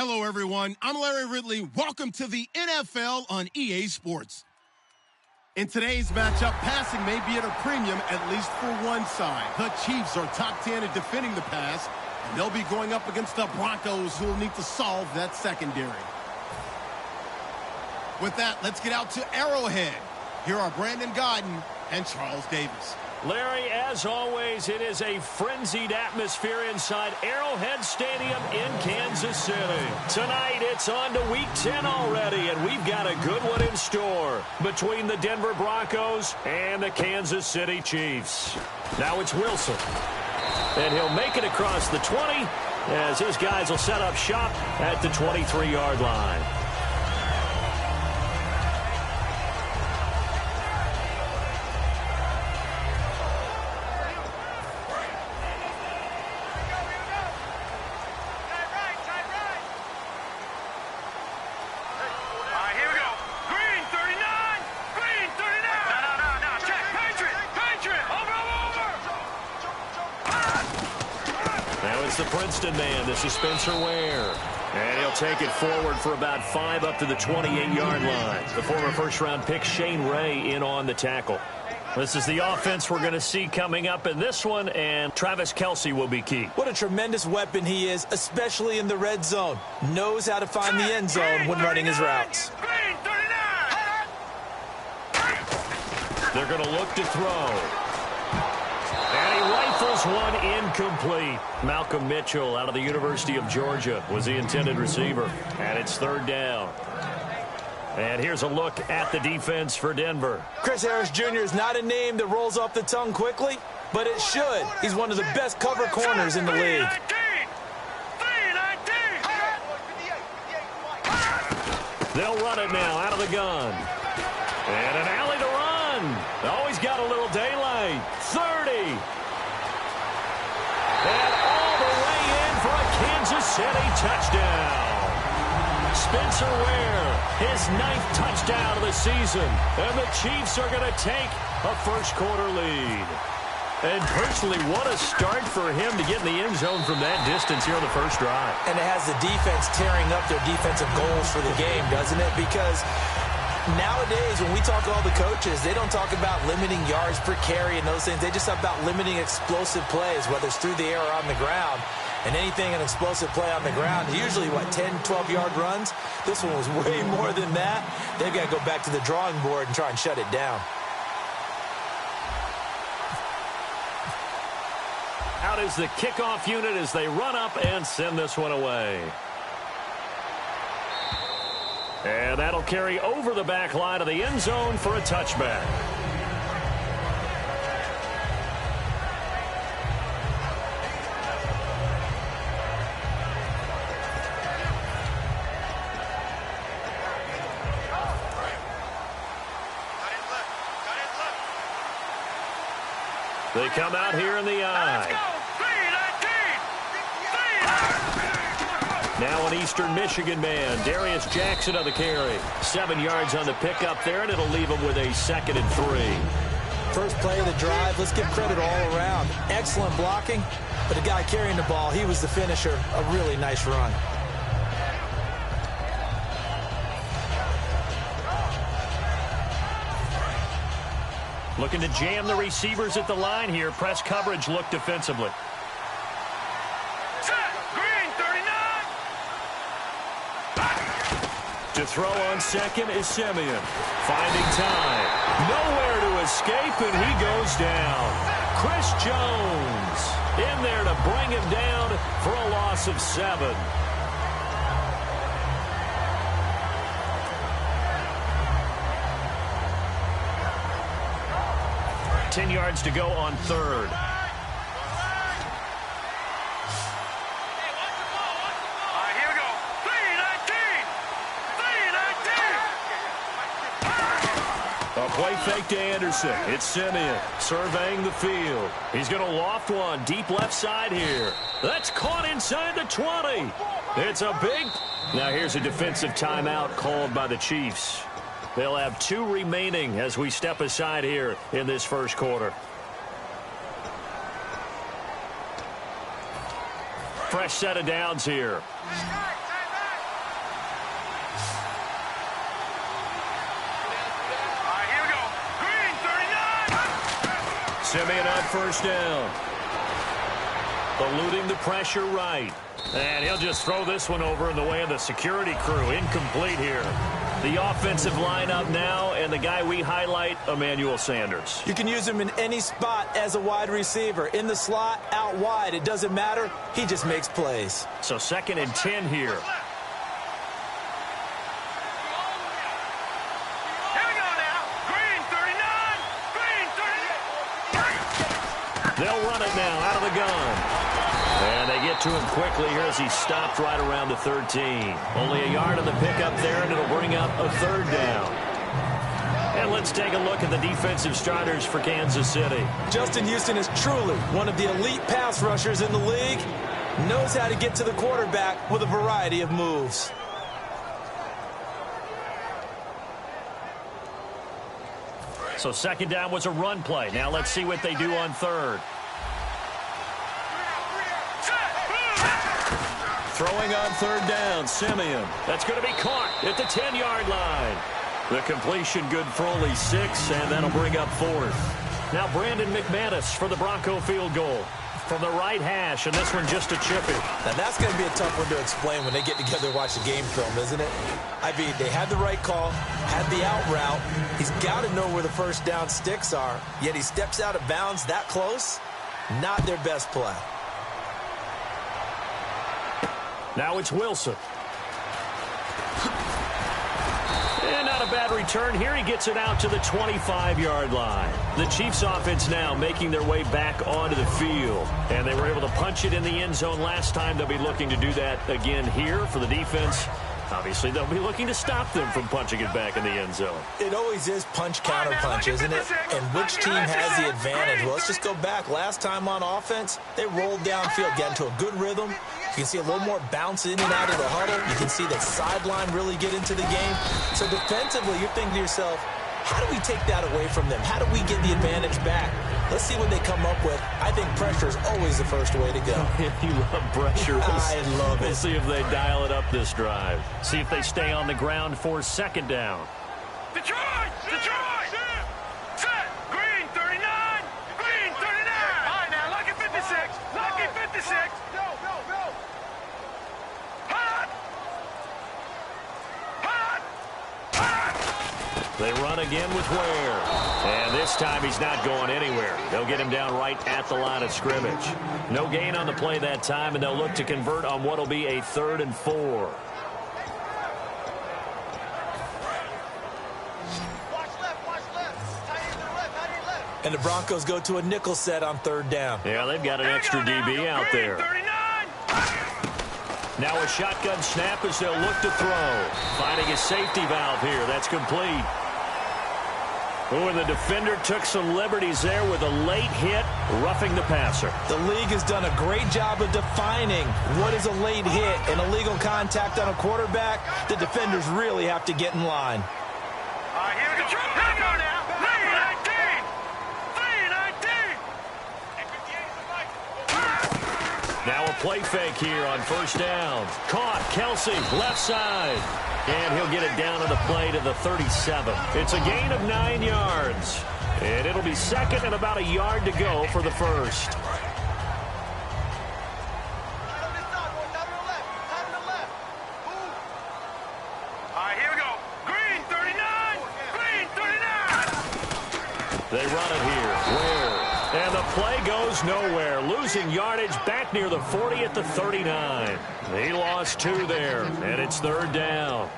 Hello, everyone. I'm Larry Ridley. Welcome to the NFL on EA Sports. In today's matchup, passing may be at a premium, at least for one side. The Chiefs are top 10 at defending the pass, and they'll be going up against the Broncos, who will need to solve that secondary. With that, let's get out to Arrowhead. Here are Brandon Godden and Charles Davis. Larry, as always, it is a frenzied atmosphere inside Arrowhead Stadium in Kansas City. Tonight, it's on to Week 10 already, and we've got a good one in store between the Denver Broncos and the Kansas City Chiefs. Now it's Wilson, and he'll make it across the 20 as his guys will set up shop at the 23-yard line. The Princeton man, this is Spencer Ware. And he'll take it forward for about 5 up to the 28-yard line. The former first-round pick Shane Ray in on the tackle. This is the offense we're going to see coming up in this one, and Travis Kelce will be key. What a tremendous weapon he is, especially in the red zone. Knows how to find the end zone when running his routes. They're going to look to throw. And he rifles one incomplete. Malcolm Mitchell out of the University of Georgia was the intended receiver. And it's third down. And here's a look at the defense for Denver. Chris Harris Jr. is not a name that rolls off the tongue quickly, but it should. He's one of the best cover corners in the league. They'll run it now out of the gun. And an alley to run. Always got a little daylight. 30. And all the way in for a Kansas City touchdown. Spencer Ware, his 9th touchdown of the season. And the Chiefs are going to take a first-quarter lead. And personally, what a start for him to get in the end zone from that distance here on the first drive. And it has the defense tearing up their defensive goals for the game, doesn't it? Because nowadays, when we talk to all the coaches, they don't talk about limiting yards per carry and those things. They just talk about limiting explosive plays, whether it's through the air or on the ground. And anything an explosive play on the ground, usually, 10, 12-yard runs? This one was way more than that. They've got to go back to the drawing board and try and shut it down. Out is the kickoff unit as they run up and send this one away. And that'll carry over the back line of the end zone for a touchback. They come out here in the eye. Now an Eastern Michigan man, Darius Jackson on the carry. 7 yards on the pickup there, and it'll leave him with a 2nd and 3. First play of the drive, let's give credit all around. Excellent blocking, but the guy carrying the ball, he was the finisher. A really nice run. Looking to jam the receivers at the line here. Press coverage look defensively. To throw on second is Simeon. Finding time. Nowhere to escape, and he goes down. Chris Jones in there to bring him down for a loss of 7. Ten yards to go on third. Play fake to Anderson. It's Simeon surveying the field. He's going to loft one deep left side here. That's caught inside the 20. It's a big... Now here's a defensive timeout called by the Chiefs. They'll have 2 remaining as we step aside here in this first quarter. Fresh set of downs here. Simeon on first down. Eluding the pressure right. And he'll just throw this one over in the way of the security crew. Incomplete here. The offensive lineup now, and the guy we highlight, Emmanuel Sanders. You can use him in any spot as a wide receiver. In the slot, out wide. It doesn't matter. He just makes plays. So 2nd and 10 here. They'll run it now out of the gun. And they get to him quickly here as he stopped right around the 13. Only a yard on the pickup there, and it'll bring up a 3rd down. And let's take a look at the defensive starters for Kansas City. Justin Houston is truly one of the elite pass rushers in the league. Knows how to get to the quarterback with a variety of moves. So 2nd down was a run play. Now let's see what they do on 3rd. Throwing on 3rd down, Simeon. That's going to be caught at the 10-yard line. The completion good for only 6, and that'll bring up 4th. Now Brandon McManus for the Bronco field goal. From the right hash, and this one just a chippy. Now that's going to be a tough one to explain when they get together and watch the game film, isn't it? I mean, they had the right call, had the out route. He's got to know where the first down sticks are, yet he steps out of bounds that close. Not their best play. Now it's Wilson. And not a bad return here. He gets it out to the 25-yard line. The Chiefs offense now making their way back onto the field. And they were able to punch it in the end zone last time. They'll be looking to do that again here for the defense. Obviously, they'll be looking to stop them from punching it back in the end zone. It always is punch-counter-punch, isn't it? And which team has the advantage? Well, let's just go back. Last time on offense, they rolled downfield, got into a good rhythm. You can see a little more bounce in and out of the huddle. You can see that sideline really get into the game. So defensively, you're thinking to yourself, how do we take that away from them? How do we get the advantage back? Let's see what they come up with. I think pressure is always the first way to go. You love pressure. I love it. We'll see if they dial it up this drive. See if they stay on the ground for 2nd down. Detroit! Detroit! Set! Green 39! Green 39! All right, now, lucky 56! Lucky 56! Go, go, go! Hot! Hot! Hot! They run again with Ware. And this time he's not going anywhere. They'll get him down right at the line of scrimmage. No gain on the play that time, and they'll look to convert on what will be a 3rd and 4. Watch left, tight end to the left, tight end left. And the Broncos go to a nickel set on 3rd down. Yeah, they've got an extra DB out there. 39! Now a shotgun snap as they'll look to throw. Finding a safety valve here. That's complete. Oh, and the defender took some liberties there with a late hit, roughing the passer. The league has done a great job of defining what is a late hit and illegal contact on a quarterback. The defenders really have to get in line. All right, here we go. Here we go now. 3-19. Now a play fake here on 1st down. Caught, Kelsey, left side. And he'll get it down to the play to the 37. It's a gain of 9 yards. And it'll be 2nd and about a yard to go for the 1st. All right, here we go. Green 39. Green 39. They run it here. Ware. And the play goes nowhere. Losing yardage back near the 40 at the 39. He lost 2 there, and it's 3rd down.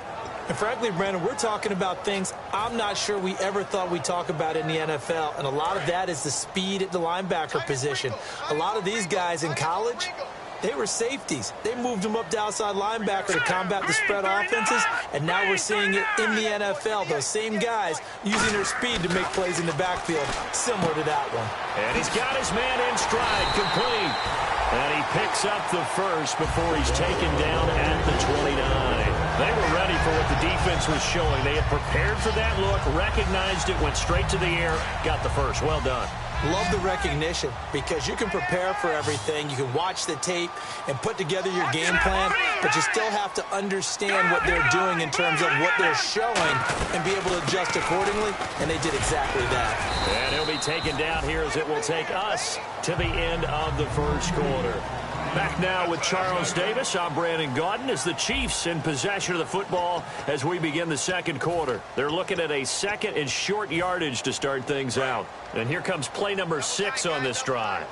And frankly, Brandon, we're talking about things I'm not sure we ever thought we'd talk about in the NFL. And a lot of that is the speed at the linebacker position. A lot of these guys in college, they were safeties. They moved them up to outside linebacker to combat the spread offenses. And now we're seeing it in the NFL. Those same guys using their speed to make plays in the backfield, similar to that one. And he's got his man in stride, complete. And he picks up the 1st before he's taken down at the 29. They were ready for what the defense was showing. They had prepared for that look, recognized it, went straight to the air, got the 1st. Well done. Love the recognition because you can prepare for everything. You can watch the tape and put together your game plan, but you still have to understand what they're doing in terms of what they're showing and be able to adjust accordingly, and they did exactly that. And he'll be taken down here as it will take us to the end of the first quarter. Back now with Charles Davis. I'm Brandon Gaudin as the Chiefs in possession of the football as we begin the second quarter. They're looking at a second and short yardage to start things out. And here comes play number 6 on this drive.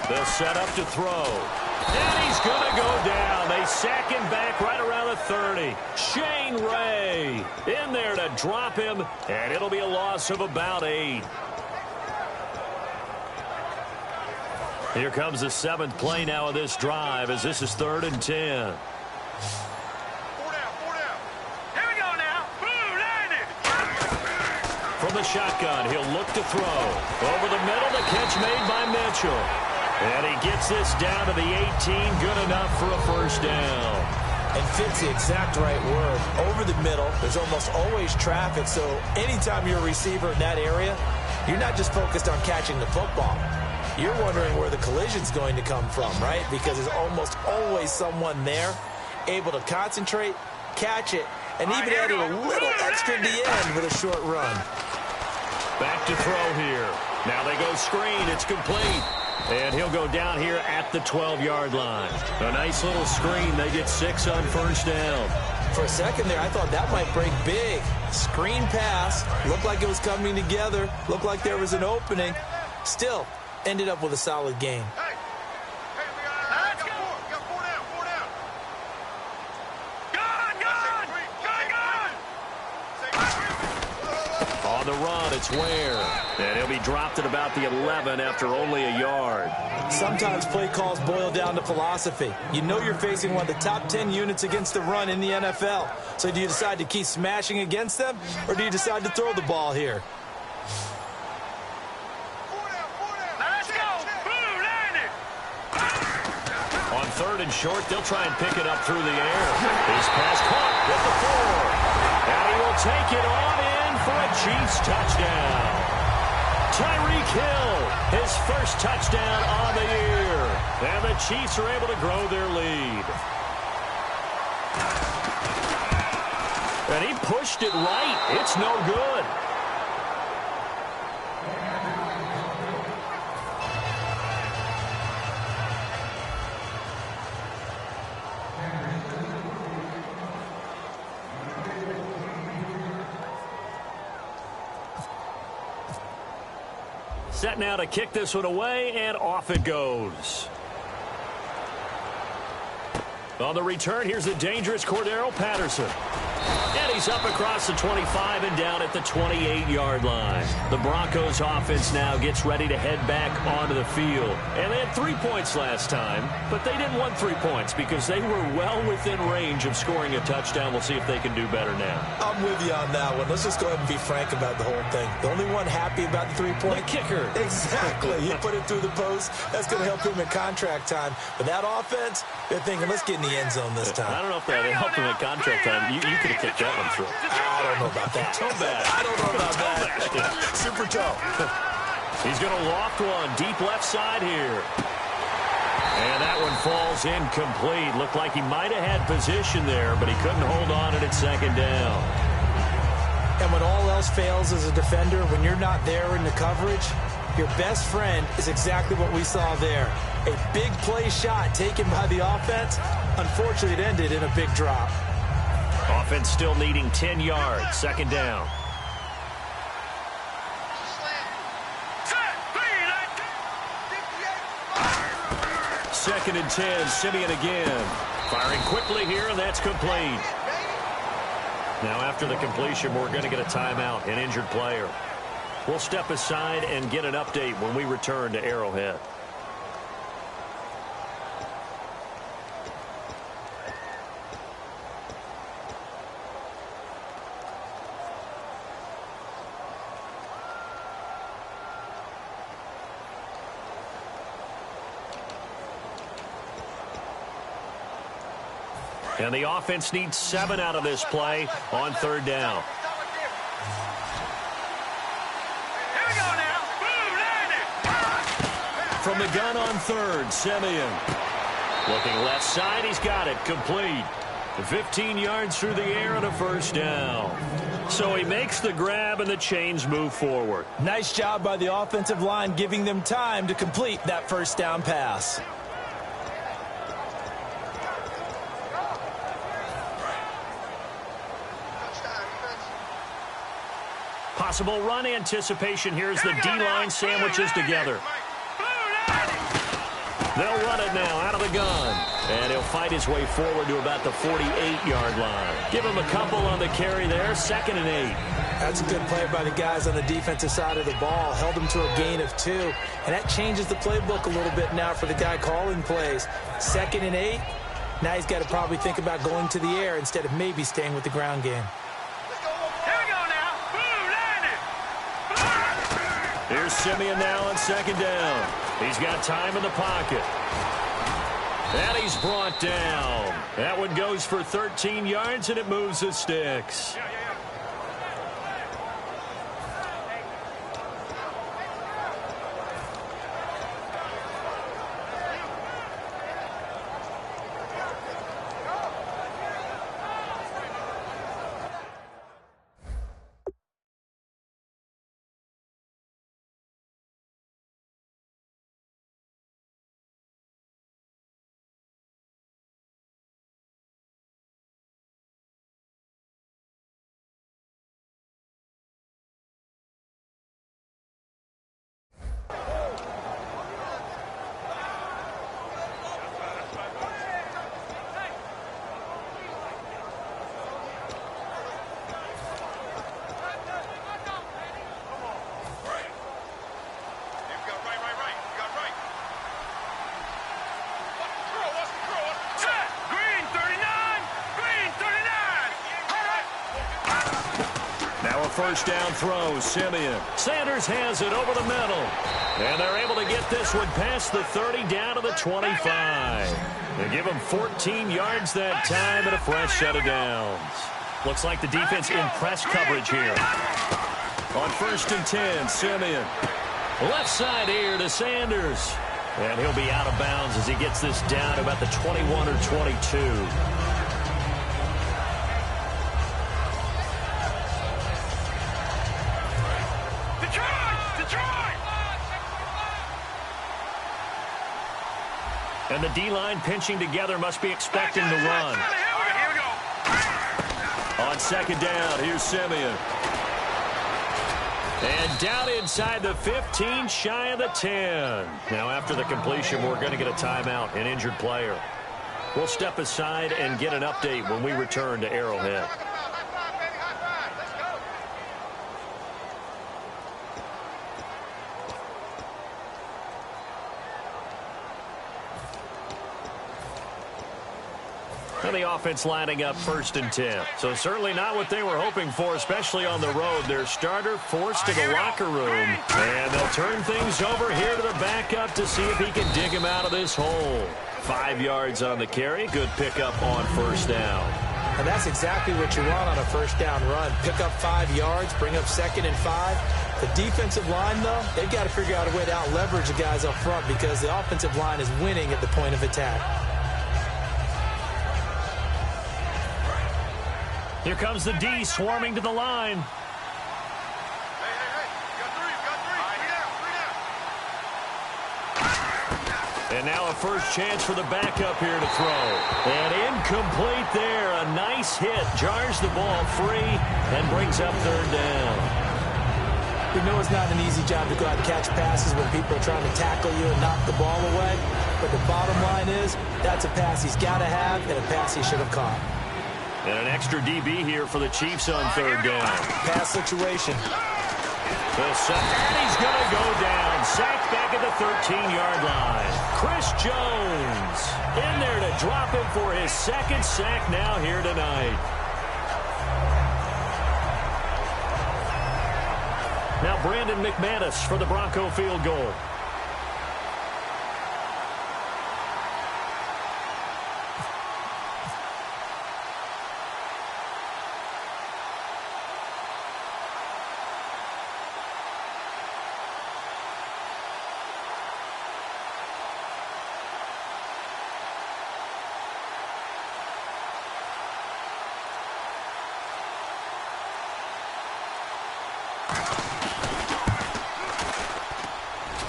They'll set up to throw. And he's going to go down. They sack him back right around the 30. Shane Ray in there to drop him, and it'll be a loss of about 8. Here comes the 7th play now of this drive as this is 3rd and 10. 4 down. Here we go now. Blue 90. From the shotgun, he'll look to throw. Over the middle, the catch made by Mitchell. And he gets this down to the 18, good enough for a first down. And fits the exact right word. Over the middle, there's almost always traffic, so anytime you're a receiver in that area, you're not just focused on catching the football. You're wondering where the collision's going to come from, right? Because there's almost always someone there able to concentrate, catch it, and even added a little extra at the end with a short run. Back to throw here. Now they go screen. It's complete. And he'll go down here at the 12-yard line. A nice little screen. They get 6 on first down. For a second there, I thought that might break big. Screen pass. Looked like it was coming together. Looked like there was an opening. Still, ended up with a solid game. Hey, let's go. We got 4 down. Gone. On the run, it's Ware. And he'll be dropped at about the 11 after only a yard. Sometimes play calls boil down to philosophy. You know you're facing one of the top 10 units against the run in the NFL. So do you decide to keep smashing against them, or do you decide to throw the ball here? 4 down. Let's go. Blue 90. On 3rd and short, they'll try and pick it up through the air. His pass caught at the 4. And he will take it on in for a Chiefs touchdown. Tyreek Hill, his first touchdown on the year. And the Chiefs are able to grow their lead. And he pushed it right. It's no good. Set now to kick this one away, and off it goes. On the return, here's the dangerous Cordero Patterson. And he's up across the 25 and down at the 28-yard line. The Broncos offense now gets ready to head back onto the field. And they had 3 points last time, but they didn't want 3 points because they were well within range of scoring a touchdown. We'll see if they can do better now. I'm with you on that one. Let's just go ahead and be frank about the whole thing. The only one happy about the 3-point? The kicker. Exactly. You put it through the post. That's going to help him in contract time. But that offense, they're thinking, let's get in the end zone this time. I don't know if that helped him in contract time. You could have kicked that one through. I don't know about that. Toe bad. I don't know about that. Super toe. He's going to loft one deep left side here. And that one falls incomplete. Looked like he might have had position there, but he couldn't hold on at second down. And when all else fails as a defender, when you're not there in the coverage, your best friend is exactly what we saw there. A big play shot taken by the offense. Unfortunately, it ended in a big drop. Offense still needing 10 yards. Second down. Second and 10. Simeon again. Firing quickly here, and that's complete. Now after the completion, we're going to get a timeout, an injured player. We'll step aside and get an update when we return to Arrowhead. And the offense needs 7 out of this play on 3rd down. Here we go now. Boom, landed. From the gun on 3rd, Simeon. Looking left side, he's got it. Complete. 15 yards through the air and a 1st down. So he makes the grab and the chains move forward. Nice job by the offensive line giving them time to complete that 1st down pass. Possible run anticipation here as the D-line sandwiches together. They'll run it now out of the gun. And he'll fight his way forward to about the 48-yard line. Give him a couple on the carry there, 2nd and 8. That's a good play by the guys on the defensive side of the ball. Held them to a gain of 2. And that changes the playbook a little bit now for the guy calling plays. 2nd and 8. Now he's got to probably think about going to the air instead of maybe staying with the ground game. Here's Simeon now on 2nd down. He's got time in the pocket. And he's brought down. That one goes for 13 yards, and it moves the sticks. First down throw, Simeon. Sanders has it over the middle. And they're able to get this one past the 30 down to the 25. They give him 14 yards that time and a fresh set of downs. Looks like the defense in press coverage here. On 1st and 10, Simeon. Left side here to Sanders. And he'll be out of bounds as he gets this down to about the 21 or 22. And the D-line pinching together must be expecting the run. Here we go. On 2nd down, here's Simeon. And down inside the 15, shy of the 10. Now after the completion, we're going to get a timeout, an injured player. We'll step aside and get an update when we return to Arrowhead. And the offense lining up 1st and 10. So certainly not what they were hoping for, especially on the road. Their starter forced to the locker room. And they'll turn things over here to the backup to see if he can dig him out of this hole. 5 yards on the carry. Good pickup on 1st down. And that's exactly what you want on a 1st down run. Pick up 5 yards, bring up 2nd and 5. The defensive line, though, they've got to figure out a way to out-leverage the guys up front because the offensive line is winning at the point of attack. Here comes the D swarming to the line. Hey, got three. And now a first chance for the backup here to throw. And incomplete there. A nice hit. Jars the ball free and brings up 3rd down. We know it's not an easy job to go out and catch passes when people are trying to tackle you and knock the ball away. But the bottom line is that's a pass he's got to have and a pass he should have caught. And an extra DB here for the Chiefs on 3rd down. Pass situation. And he's going to go down. Sacked back at the 13-yard line. Chris Jones in there to drop him for his 2nd sack now here tonight. Now Brandon McManus for the Bronco field goal.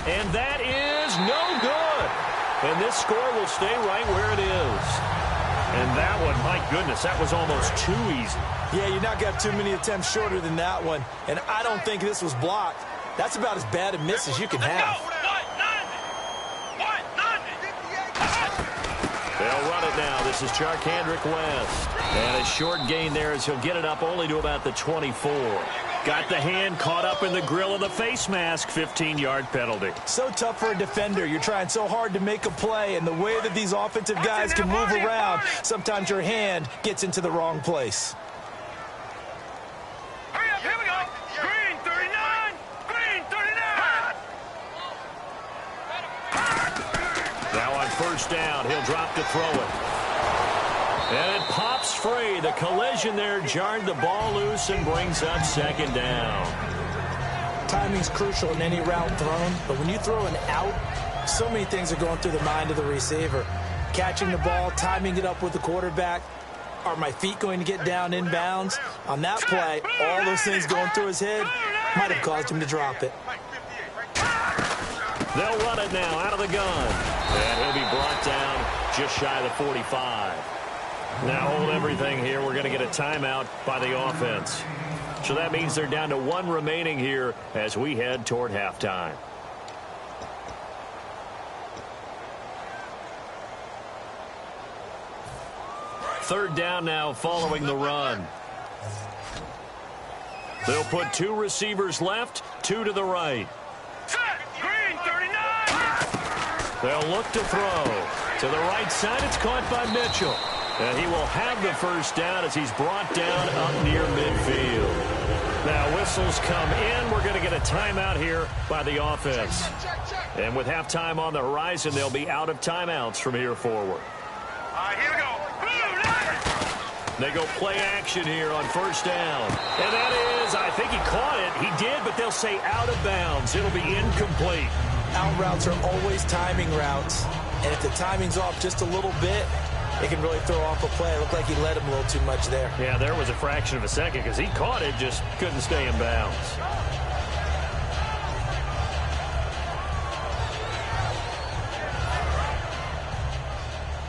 and that is no good. And this score will stay right where it is. And that one, my goodness, that was almost too easy. Yeah, you're not going to have too many attempts shorter than that one. And I don't think this was blocked. That's about as bad a miss as you can have. They'll run it now. This is Charkandrick West. And a short gain there as he'll get it up only to about the 24. Got the hand caught up in the grill of the face mask. 15-yard penalty. So tough for a defender. You're trying so hard to make a play, and the way that these offensive guys can move around, sometimes your hand gets into the wrong place. Hurry up, here we go. Green 39. Green 39. Now on first down, he'll drop to throw it. And it pops free. The collision there jarred the ball loose and brings up second down. Timing's crucial in any route thrown, but when you throw an out, so many things are going through the mind of the receiver. Catching the ball, timing it up with the quarterback. Are my feet going to get down inbounds? On that play, all those things going through his head might have caused him to drop it. They'll run it now out of the gun. And he'll be brought down just shy of the 45. Now hold everything here. We're going to get a timeout by the offense. So that means they're down to one remaining here as we head toward halftime. Third down now following the run. They'll put two receivers left, two to the right. Set. Green 39. They'll look to throw. To the right side, it's caught by Mitchell. And he will have the first down as he's brought down up near midfield. Now whistles come in. We're going to get a timeout here by the offense. And with halftime on the horizon, they'll be out of timeouts from here forward. All right, here we go. They go play action here on first down. And that is, I think he caught it. He did, but they'll say out of bounds. It'll be incomplete. Out routes are always timing routes. And if the timing's off just a little bit, it can really throw off a play. It looked like he let him a little too much there. Yeah, there was a fraction of a second because he caught it, just couldn't stay in bounds.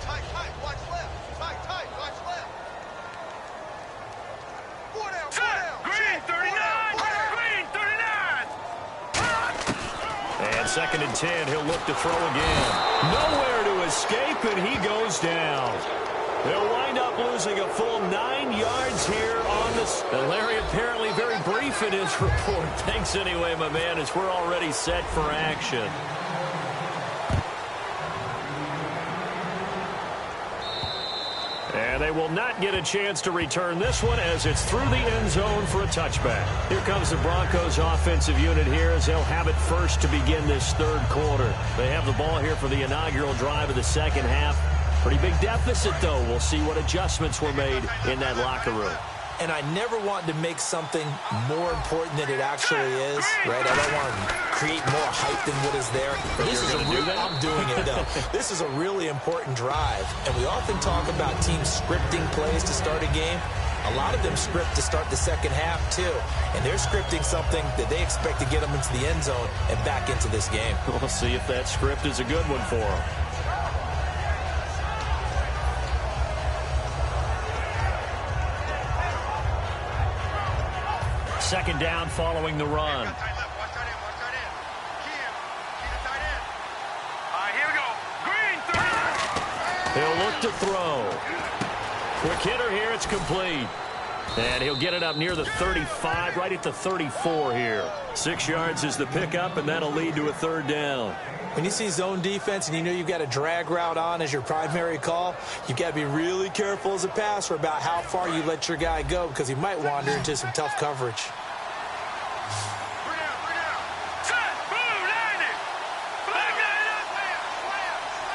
Tight, watch left. Tight, watch left. Four down. Green 39. Green 39. And second and 10, he'll look to throw again. Nowhere to escape, and he goes down. They'll wind up losing a full 9 yards here on this. And Larry apparently very brief in his report. Thanks anyway, my man, as we're already set for action. And they will not get a chance to return this one as it's through the end zone for a touchback. Here comes the Broncos offensive unit here as they'll have it first to begin this third quarter. They have the ball here for the inaugural drive of the second half. Pretty big deficit, though. We'll see what adjustments were made in that locker room. And I never want to make something more important than it actually is, right? I don't want to create more hype than what is there. This is I'm doing it, though. This is a really important drive. And we often talk about teams scripting plays to start a game. A lot of them script to start the second half, too. And they're scripting something that they expect to get them into the end zone and back into this game. We'll see if that script is a good one for them. Second down following the run. Watch that in. Keep the tight end. All right, here we go. Green 39. He'll look to throw. Quick hitter here. It's complete. And he'll get it up near the 35, right at the 34 here. 6 yards is the pickup, and that'll lead to a third down. When you see zone defense and you know you've got a drag route on as your primary call, you've got to be really careful as a passer about how far you let your guy go because he might wander into some tough coverage. Bring down. Set. Boom, landing. Back it up.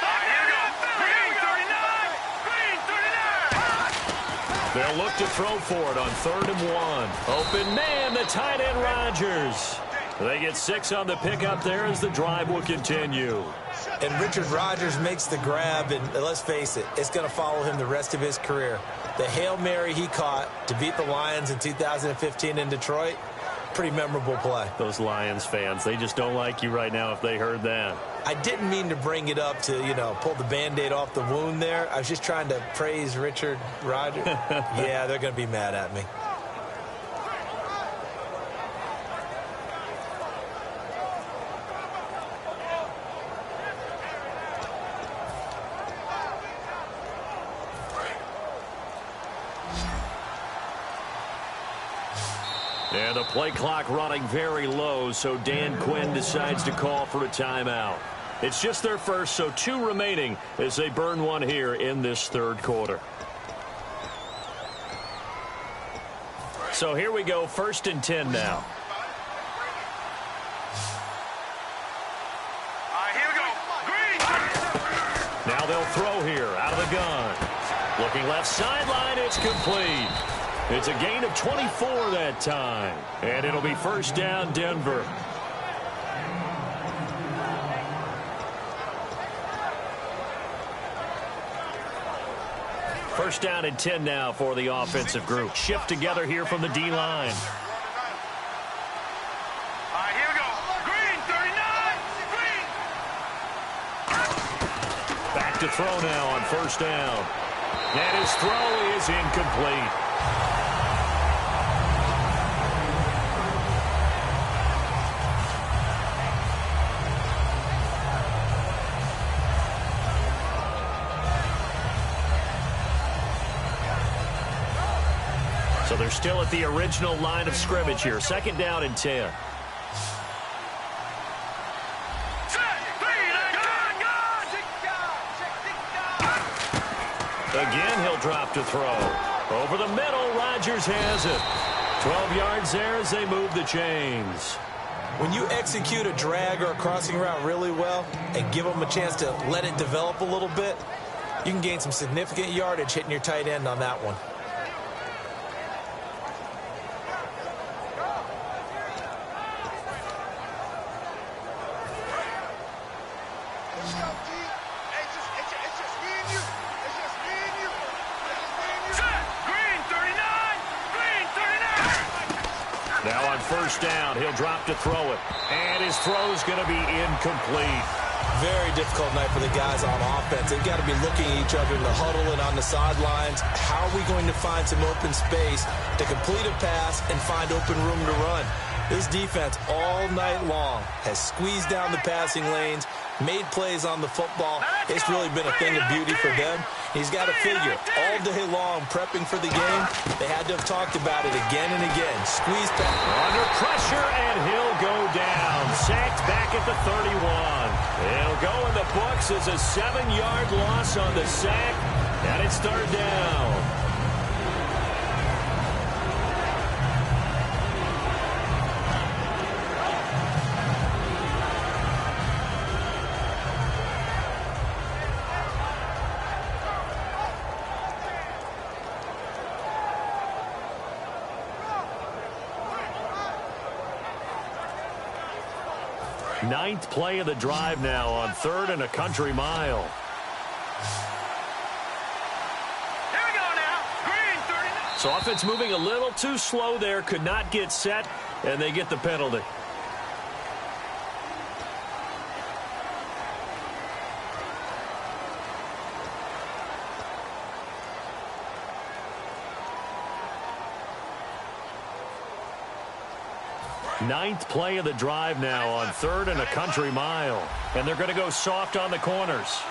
All right, here we go. Green 39. Green 39. They'll look to throw for it on 3rd and 1. Open man, the tight end Rodgers. They get 6 on the pickup there as the drive will continue. And Richard Rodgers makes the grab, and let's face it, it's going to follow him the rest of his career. The Hail Mary he caught to beat the Lions in 2015 in Detroit, Pretty memorable play. Those Lions fans, they just don't like you right now if they heard that. I didn't mean to bring it up to, pull the Band-Aid off the wound there. I was just trying to praise Richard Rodgers. Yeah, they're going to be mad at me. And the play clock running very low, so Dan Quinn decides to call for a timeout. It's just their first, so 2 remaining as they burn one here in this third quarter. So here we go, 1st and 10 now. Here we go. Green. Now they'll throw here out of the gun. Looking left sideline, it's complete. It's a gain of 24 that time. And it'll be 1st down, Denver. First down and 10 now for the offensive group. Shift together here from the D-line. Here we go. Green, 39. Green. Back to throw now on 1st down. And his throw is incomplete. So they're still at the original line of scrimmage here. 2nd down and 10. Again, he'll drop to throw. Over the middle, Rodgers has it. 12 yards there as they move the chains. When you execute a drag or a crossing route really well and give them a chance to let it develop a little bit, you can gain some significant yardage hitting your tight end on that one. Now on 1st down, he'll drop to throw it. And his throw's going to be incomplete. Very difficult night for the guys on offense. They've got to be looking at each other in the huddle and on the sidelines. How are we going to find some open space to complete a pass and find open room to run? This defense all night long has squeezed down the passing lanes, made plays on the football. It's really been a thing of beauty for them. He's got to figure all day long prepping for the game. They had to have talked about it again and again. Squeeze pass. Under pressure, and he'll go down. Sacked back at the 31. It'll go in the books as a 7-yard loss on the sack, and it's 3rd down. Ninth play of the drive now on 3rd and a country mile. Here we go now. Green, 39. So offense moving a little too slow there. Could not get set, and they get the penalty. Ninth play of the drive now on 3rd and a country mile. And they're going to go soft on the corners.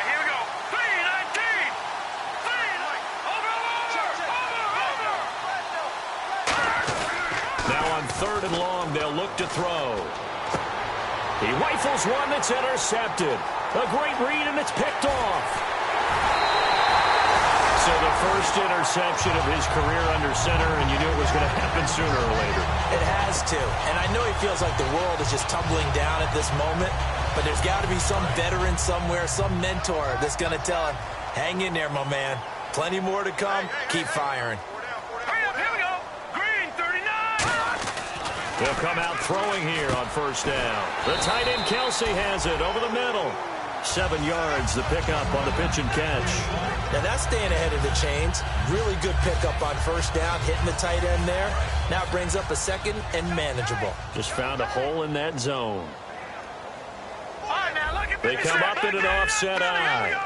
Here we go. 3-19. Over. Now on 3rd and long, they'll look to throw. He rifles one that's intercepted. A great read, and it's picked off. So the first interception of his career under center, and you knew it was going to happen sooner or later. It has to. And I know he feels like the world is just tumbling down at this moment, but there's got to be some veteran somewhere, some mentor that's going to tell him, hang in there, my man. Plenty more to come. Keep firing. Hurry up, here we go. Green, 39. They'll come out throwing here on 1st down. The tight end Kelsey has it over the middle. 7 yards, the pickup on the pitch and catch. Now that's staying ahead of the chains. Really good pickup on first down, hitting the tight end there. Now it brings up a second and manageable. Just found a hole in that zone. They come up in an offset eye.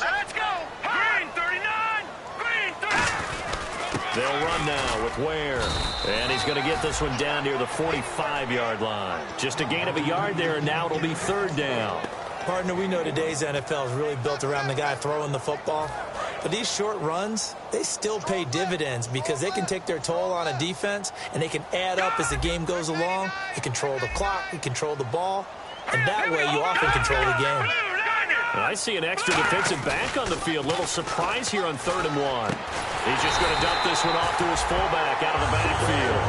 Let's go. Green 39. Green 39. They'll run now with Ware. And he's going to get this one down near the 45-yard line. Just a gain of a yard there, and now it'll be 3rd down. Partner, we know today's NFL is really built around the guy throwing the football. But these short runs, they still pay dividends because they can take their toll on a defense, and they can add up as the game goes along. You control the clock, you control the ball, and that way you often control the game. I see an extra defensive back on the field. Little surprise here on 3rd and 1. He's just going to dump this one off to his fullback out of the backfield.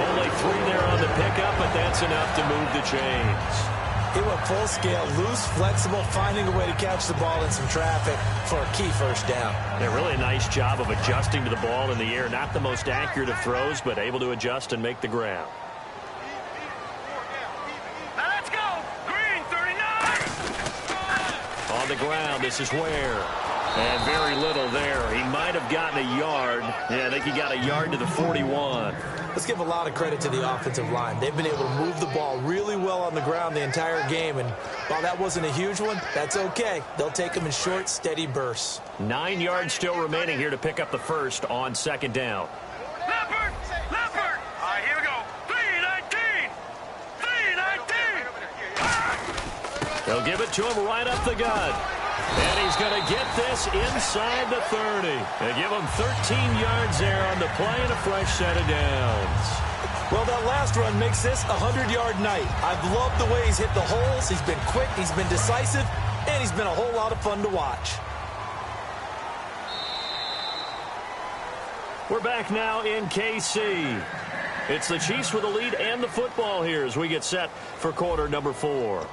Only 3 there on the pickup, but that's enough to move the chains. He went full scale, loose, flexible, finding a way to catch the ball in some traffic for a key first down. Yeah, really a nice job of adjusting to the ball in the air. Not the most accurate of throws, but able to adjust and make the grab. Let's go. Green 39. On the ground, this is Ware. And very little there. He might have gotten a yard. Yeah, I think he got a yard to the 41. Let's give a lot of credit to the offensive line. They've been able to move the ball really well on the ground the entire game. And while that wasn't a huge one, that's okay. They'll take them in short, steady bursts. 9 yards still remaining here to pick up the first on 2nd down. Leopard. Leopard. All right, here we go. 319. 319. They'll give it to him right up the gut. And he's going to get this inside the 30. They give him 13 yards there on the play and a fresh set of downs. Well, that last run makes this a 100-yard night. I've loved the way he's hit the holes. He's been quick, he's been decisive, and he's been a whole lot of fun to watch. We're back now in KC. It's the Chiefs with the lead and the football here as we get set for quarter number 4.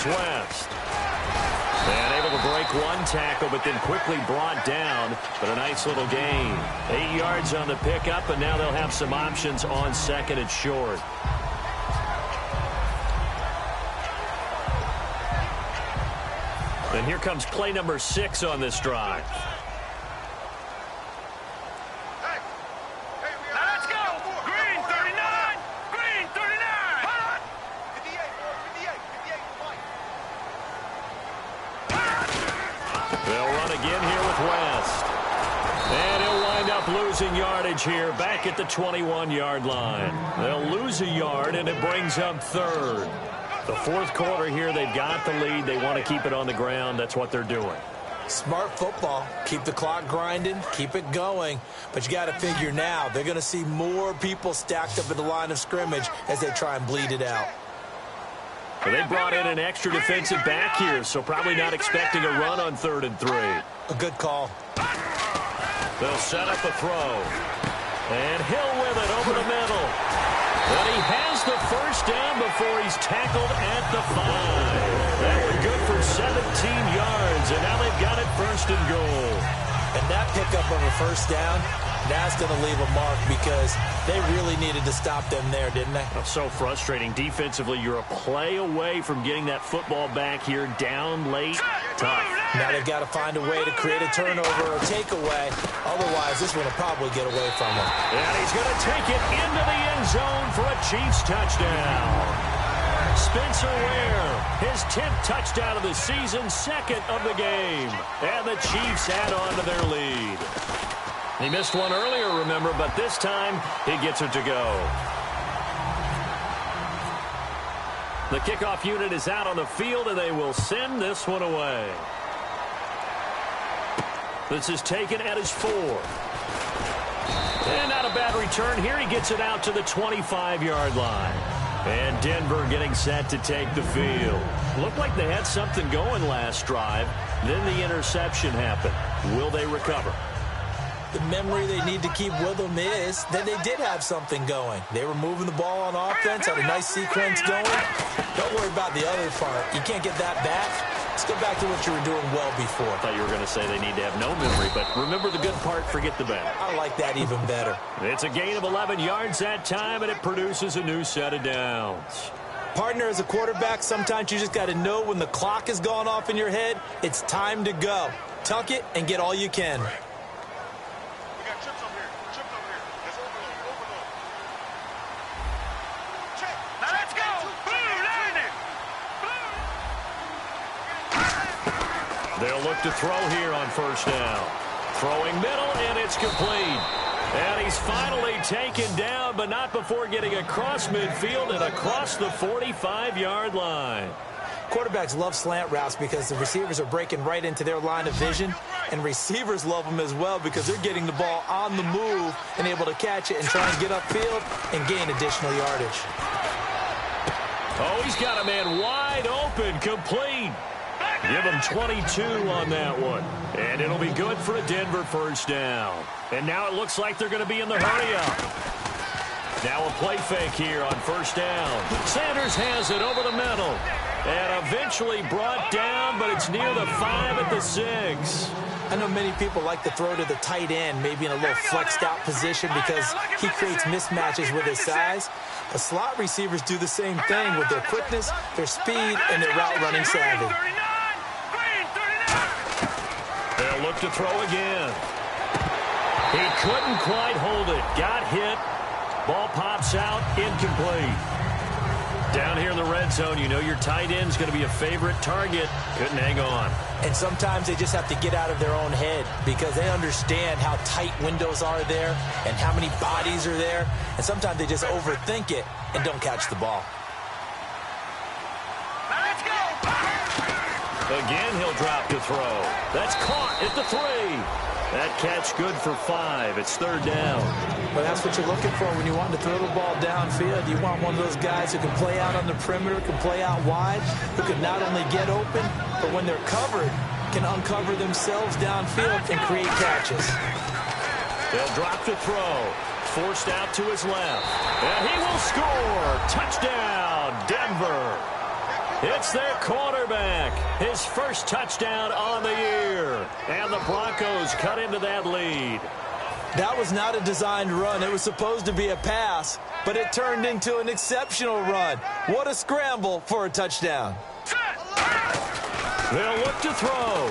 West. And able to break one tackle, but then quickly brought down. But a nice little gain. 8 yards on the pickup, and now they'll have some options on 2nd and short. And here comes play number 6 on this drive. Losing yardage here back at the 21-yard line. They'll lose a yard, and it brings up 3rd. The 4th quarter here, they've got the lead. They want to keep it on the ground. That's what they're doing. Smart football. Keep the clock grinding. Keep it going. But you got to figure now they're going to see more people stacked up at the line of scrimmage as they try and bleed it out. Well, they brought in an extra defensive back here, so probably not expecting a run on 3rd and 3. A good call. They'll set up a throw. And Hill with it over the middle. But he has the first down before he's tackled at the 5. That one good for 17 yards, and now they've got it 1st and goal. And that pickup of a first down, that's going to leave a mark because they really needed to stop them there, didn't they? That's so frustrating. Defensively, you're a play away from getting that football back here down late. Tough. Now they've got to find a way to create a turnover or takeaway. Otherwise, this one will probably get away from them. And he's going to take it into the end zone for a Chiefs touchdown. Spencer Ware, his 10th touchdown of the season, 2nd of the game. And the Chiefs add on to their lead. He missed one earlier, remember, but this time he gets it to go. The kickoff unit is out on the field, and they will send this one away. This is taken at his 4. And not a bad return here. He gets it out to the 25-yard line. And Denver getting set to take the field. Looked like they had something going last drive. Then the interception happened. Will they recover? The memory they need to keep with them is that they did have something going. They were moving the ball on offense, had a nice sequence going. Don't worry about the other part. You can't get that back. Let's go back to what you were doing well before. I thought you were going to say they need to have no memory, but remember the good part, forget the bad. I like that even better. It's a gain of 11 yards that time, and it produces a new set of downs. Partner, as a quarterback, sometimes you just got to know when the clock has gone off in your head, it's time to go. Tuck it and get all you can. We got chips over here. Chips over here. Let's overload. Check. Now let's go. Blue, line it. Blue. They'll look to throw here on first down. Throwing middle, and it's complete. And he's finally taken down, but not before getting across midfield and across the 45-yard line. Quarterbacks love slant routes because the receivers are breaking right into their line of vision, and receivers love them as well because they're getting the ball on the move and able to catch it and try and get upfield and gain additional yardage. Oh, he's got a man wide open, complete. Give him 22 on that one. And it'll be good for a Denver first down. And now it looks like they're going to be in the hurry-up. Now a play fake here on first down. Sanders has it over the middle. And eventually brought down, but it's near the 5 at the 6. I know many people like to throw to the tight end, maybe in a little flexed out position because he creates mismatches with his size. The slot receivers do the same thing with their quickness, their speed, and their route running savvy. They'll look to throw again. He couldn't quite hold it. Got hit. Ball pops out. Incomplete. Down here in the red zone, you know your tight end's going to be a favorite target. Couldn't hang on. And sometimes they just have to get out of their own head because they understand how tight windows are there and how many bodies are there. And sometimes they just overthink it and don't catch the ball. Again, he'll drop to throw. That's caught at the 3. That catch good for 5. It's third down. Well, that's what you're looking for when you want to throw the ball downfield. You want one of those guys who can play out on the perimeter, can play out wide, who can not only get open, but when they're covered, can uncover themselves downfield and create catches. They'll drop to throw. Forced out to his left. And he will score. Touchdown, Denver. It's their quarterback. His first touchdown on the year. And the Broncos cut into that lead. That was not a designed run. It was supposed to be a pass, but it turned into an exceptional run. What a scramble for a touchdown. They'll look to throw.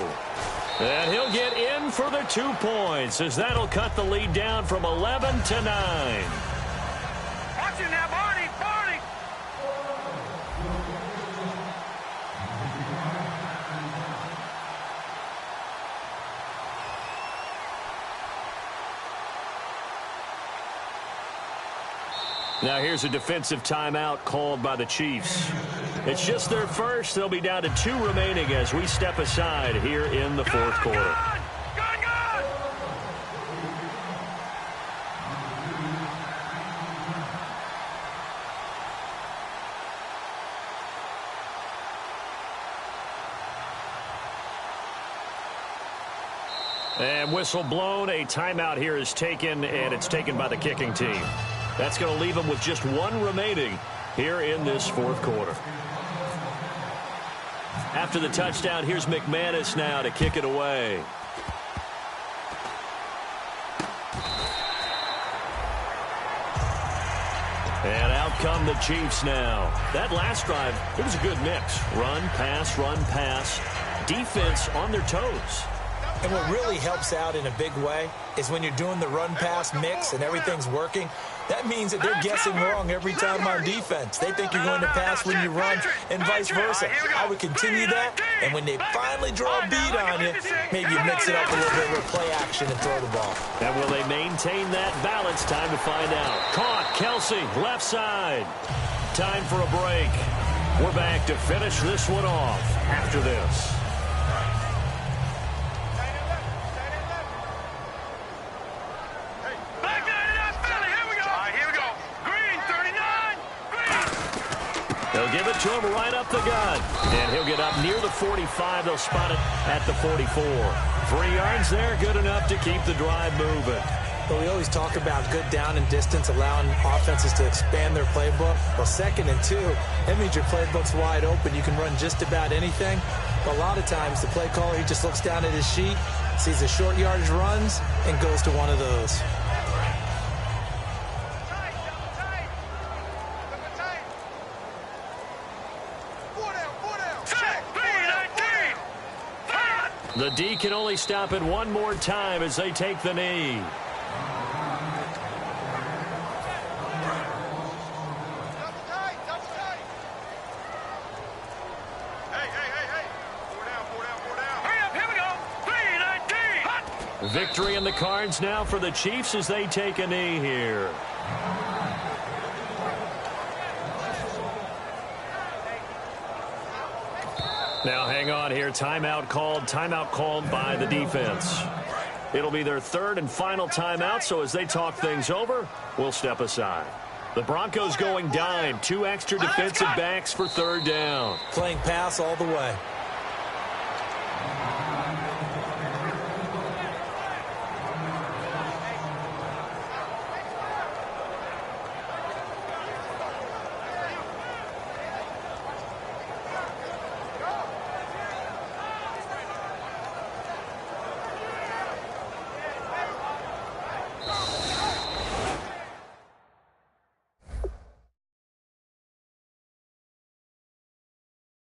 And he'll get in for the 2 points as that'll cut the lead down from 11 to 9. Watch it now, Barney. Barney. Now here's a defensive timeout called by the Chiefs. It's just their first. They'll be down to 2 remaining as we step aside here in the fourth quarter. And whistle blown. A timeout here is taken, and it's taken by the kicking team. That's going to leave them with just 1 remaining here in this fourth quarter. After the touchdown, here's McManus now to kick it away. And out come the Chiefs now. That last drive, it was a good mix. Run, pass, defense on their toes. And what really helps out in a big way is when you're doing the run-pass mix and everything's working, that means that they're guessing wrong every time on defense. They think you're going to pass when you run and vice versa. I would continue that, and when they finally draw a beat on you, maybe you mix it up a little bit with play action and throw the ball. And will they maintain that balance? Time to find out. Caught, Kelsey, left side. Time for a break. We're back to finish this one off after this. They'll give it to him right up the gut. And he'll get up near the 45. They'll spot it at the 44. 3 yards there, good enough to keep the drive moving. But we always talk about good down and distance, allowing offenses to expand their playbook. Well, 2nd and 2, that means your playbook's wide open. You can run just about anything. But a lot of times, the play caller, he just looks down at his sheet, sees the short yardage runs, and goes to one of those. The D can only stop it one more time as they take the knee. Victory in the cards now for the Chiefs as they take a knee here. Now hang on here. Timeout called by the defense. It'll be their 3rd and final timeout, so as they talk things over, we'll step aside. The Broncos going dime. 2 extra defensive backs for 3rd down. Playing pass all the way.